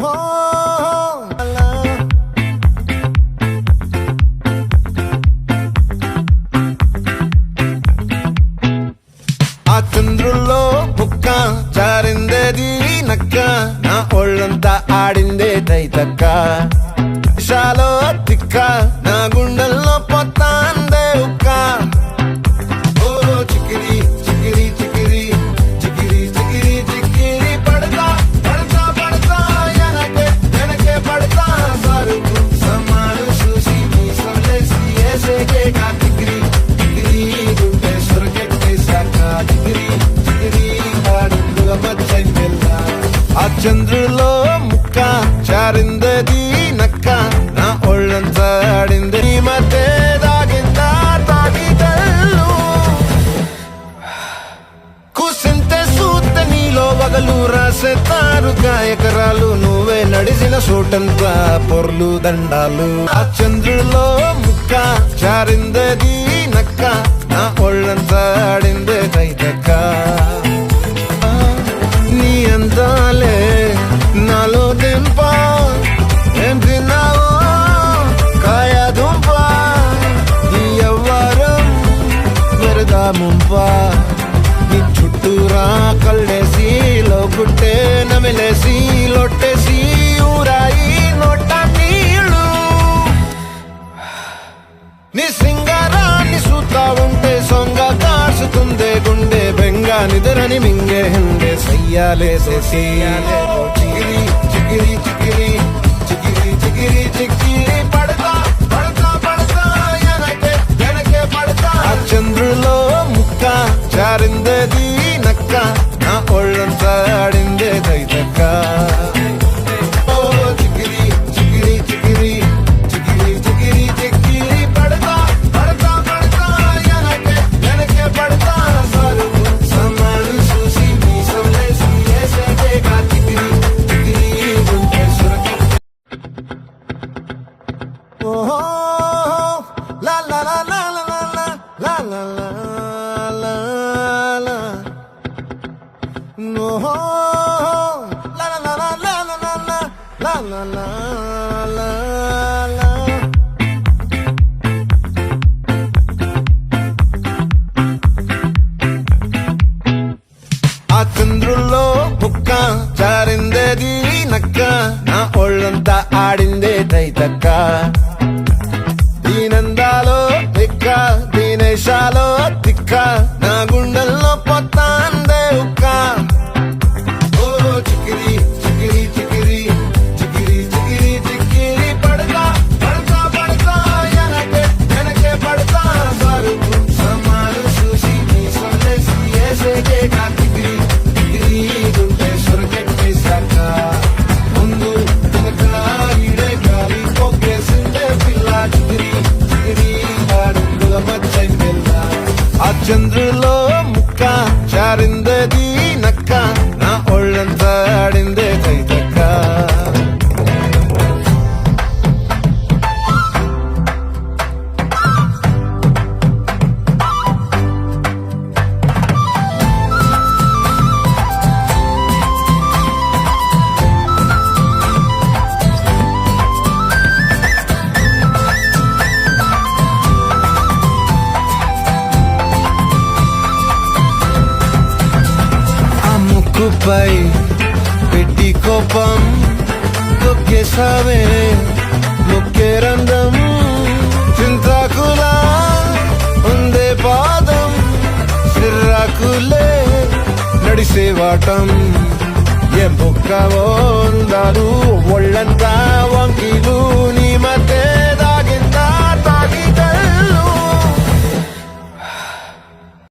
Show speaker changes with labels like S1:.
S1: ఆ చంద్రుల్లో బుక్క జారిందేది నక్క, నా ఒళ్ళంతా ఆడిందే తైతక్క. షాలో తిక్క నా గుండెల్లో పొత్తాందే ఉక్క. ఓ చికిరి చికిరి చికిరి చికిరి చికిరి చికిరి పడతా పడతా పడతా ఎనకే ఎనకే పడతా. సరుకు సమాలు చూసి మీ సందేశి ఏసేకే కా చికిరి చికిరి గుండె సొరకెట్టేశాక చికిరి చికిరి ఆడుగుల మచ్చంగెల్ల. ఆ చంద్రులో ముక్క చారిందది నక్క, నా ఒళ్ళంతా ఆడింది. ఈ మధ్య దాగిందా తాగిదళ్ళు కూసింతే సూత్త నీలో వగలు రాసేతారు గాయకరాలు. నువ్వే నడిచిన చోటంతా పొర్లు దండాలు. ఆ చంద్రులో ముక్క చారిందది నక్క, నా ఒళ్ళంతా ఆడిందే తైతక్క. నీ అందాలే నాలో దింప, ఏం తిన్నావో కాయ దుంప. నీ ఎవ్వరం మెరదా ముంప, నీ చుట్టూరా కళ్ళేసి లోగుట్టే నమిలేసి లొట్టేసి ఊరాయి నోట నీళ్ళు. నీ సింగారాన్ని చూస్తా ఉంటే సొంగ కాసుకుందే గుండె బెంగ. నిద్రని మింగే హండే సయ్యాలేసేసి చిగిరి చిగిరి చిగిరి చిగిరి చిగిరి చిగిరి పడతా పడతా పడతా ఎనకే ఎనకే పడతా. ఆ చంద్రులో ముక్క చారిందది నక్క, నా ఒళ్ళంతా ఆడిందే తైతక్క. ఓ చిగిరి చిగిరి చిగిరి చిగిరి చిగిరి చిగిరి పడతా పడతా పడతా ఎనకే ఎనకే పడతా. సరుకు సమాలు చూసి మీ సందేశి ఏసేకే కా చిగిరి చిగిరి గుండె సొరకెట్టే. ఓహో లా లా లా లా లా లా లా లా లా లా. ఓహో లా లా లా లా లా లా లా లా లా లా లా. ఆ చంద్రుల్లో బుక్క చారిందేది నక్క, నా ఒళ్ళంతా ఆడిందే తైతక్క. దీనందాలో తిక్క దీనేశాలో తిక్క, నా గుండెల్లో పొత్తాందే ఉక్క. ఓ చికిరి చికిరి చికిరి చికిరి చికిరి చికిరి పడతా పడతా పడతా ఎనకే ఎనకే పడతా. సరుకు సమాలు చూసి మీ సందేశి ఏసేకే కా చికిరి చికిరి గుండె సొరకెట్టేశాక. ముందు వెనక ఈడే గాలి పొగ్గేసిందే పిల్ల చికిరి చికిరి ఆడుగుల మచ్చంగెల్ల. ఆ చంద్రులో ముక్క చారిందది నక్క, నా ఒళ్ళంతా ఆడిందే తైతక్క. ముక్కుపై పెట్టి కోపం తొక్కేసావే ముక్కే రంధ్రం. చింతాకులా ఉందే పాదం సిర్రాకులే నడిసేవాటం. ఏ బొక్కవో ఉందాలు ఒళ్ళంతా వంకీలు